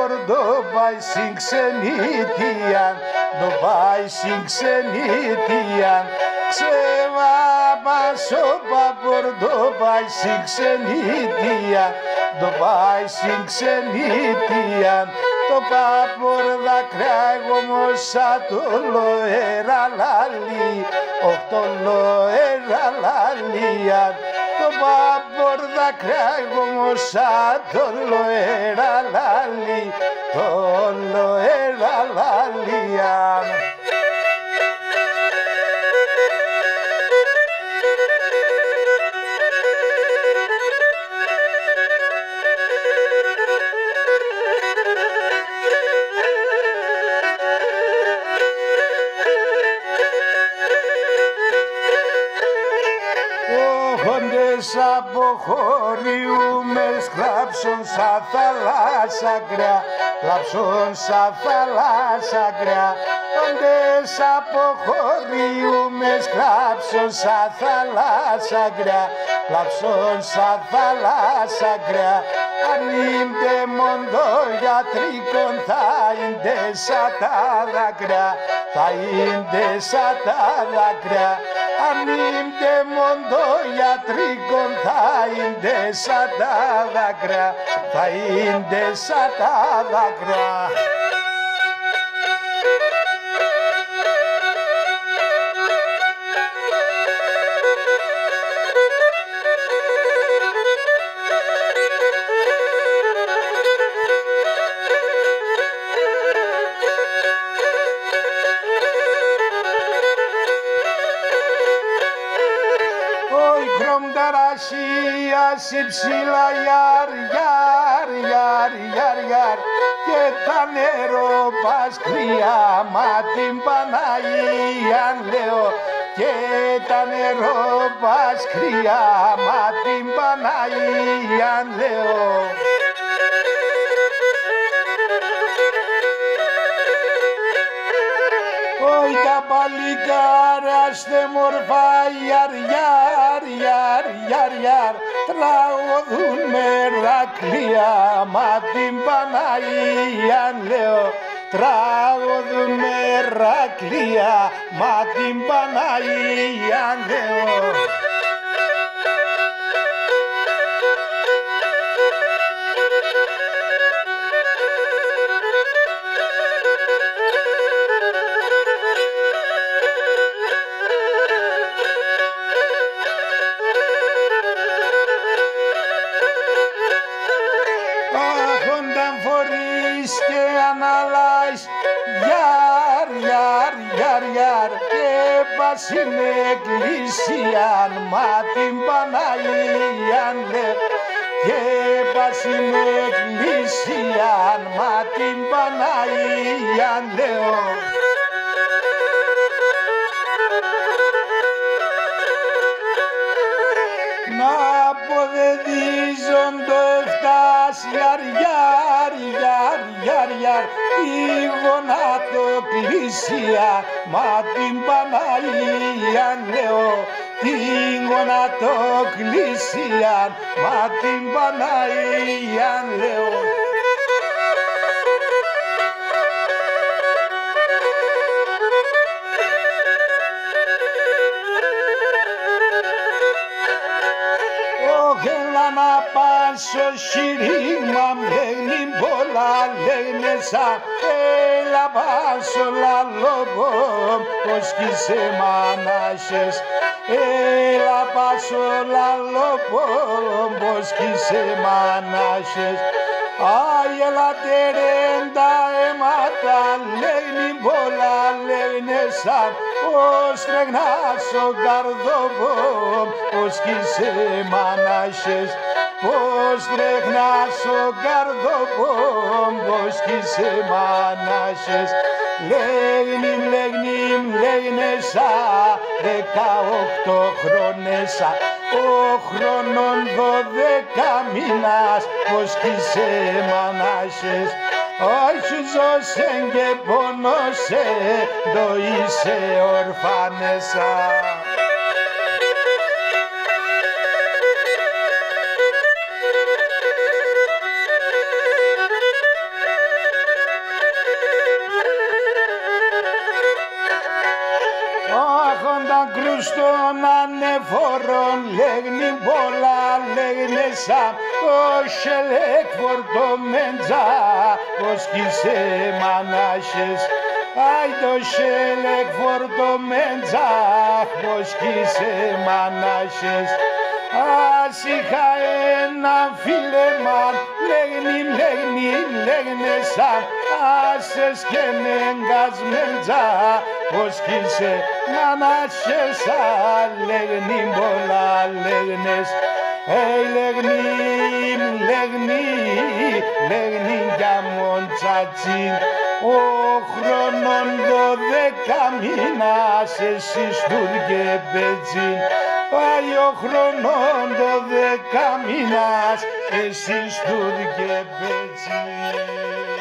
παπορδό πάει στην ξενιτία, το πάει στην ξενιτία. Ξεβάπασο παπορδό πάει στην ξενιτία, το πάει στην ξενιτία. Το παπορδά κράγω μόσα το λοέρα λαλί, οχτώ λοέρα λαλία. Το παπορδά κράγω μόσα το λοέρα λαλί, το λοέρα λαλία. Από χωριούμες κλάψον σαν θάλασσα κρέα, κλάψον σαν θάλασσα κρέα. Όντες από χωριούμες κλάψον σαν θάλασσα κρέα, κλάψον σαν θάλασσα κρέα. Αν είναι μόντο γιατρικόν θα είναι σαν τα δάκρυα, θα είναι σαν τα δάκρυα. Αν είναι μόντο γιατρικόν θα είναι σαν τα δάκρυα, θα είναι σαν τα δάκρυα. Ταρασίας υψηλά γιαρ, γιαρ, γιαρ, γιαρ, γιαρ, και τα νερό πας κρύα, μα την Παναγία λέω, και τα νερό πας κρύα, μα την Παναγία λέω. Όχι τα παλικάρια στε μορφά γιαρ, γιαρ, γιαρ, γιαρ, γιαρ, τραγωδούν μερακλία, μα την Παναγία λέω. Τραγωδούν μερακλία, μα την Παναγία λέω. Και αναλάεις γιαρ, γιαρ, γιαρ, γιαρ, και πας στην εκκλησία, μα την Παναγία λέω. Και πας στην εκκλησία, μα την Παναγία λέω. Να αποδεδίζον το εφτάσιαρ, γιαρ, γιαρ, γιαρ, γιαρ, τη γονατοκλησία, μα την Παναγία λέω. Τη γονατοκλησία, μα την Παναγία λέω. Να πάσω σιρήμα, λέγνει πολλά, λέγνε σαν έλα πάσω λαλόγω, πως κι είσαι μανάσες. Έλα πάσω λαλόγω, πως κι είσαι μανάσες. Άι έλατε ρε τα αίματα, λέγνει πολλά, λέγνε σαν πως τρεγνάς ο καρδόβο, πως κι είσαι μανάσες. Πως τρεγνάς ο καρδόβο, πως κι είσαι μανάσες. Λέγνιμ, λέγνιμ, λέγνεσα, 18 χρόνεσα, ο χρονών 12 μήνας, πως κι είσαι μανάσες. Όχι ζώσεν και πόνωσε, το είσαι ορφάνεσα. φορών λέγνει πολλά λέγνε σαν το σελεκ φορτομέντζα πως κοίσε μανάσες. Άι το σελεκ φορτομέντζα πως κοίσε μανάσες. Ας είχα έναν φίλεμαν λέγνε σαν άσες και νεγκασμέντζα πως κοίσε μανάσες λέγνει πολλά λέγνες. Λέγνει για μοντσατσίν ο χρονών 12 μήνας εσείς τούργε πετσίν. Πάει ο χρονών 12 μήνας εσείς τούργε πετσίν.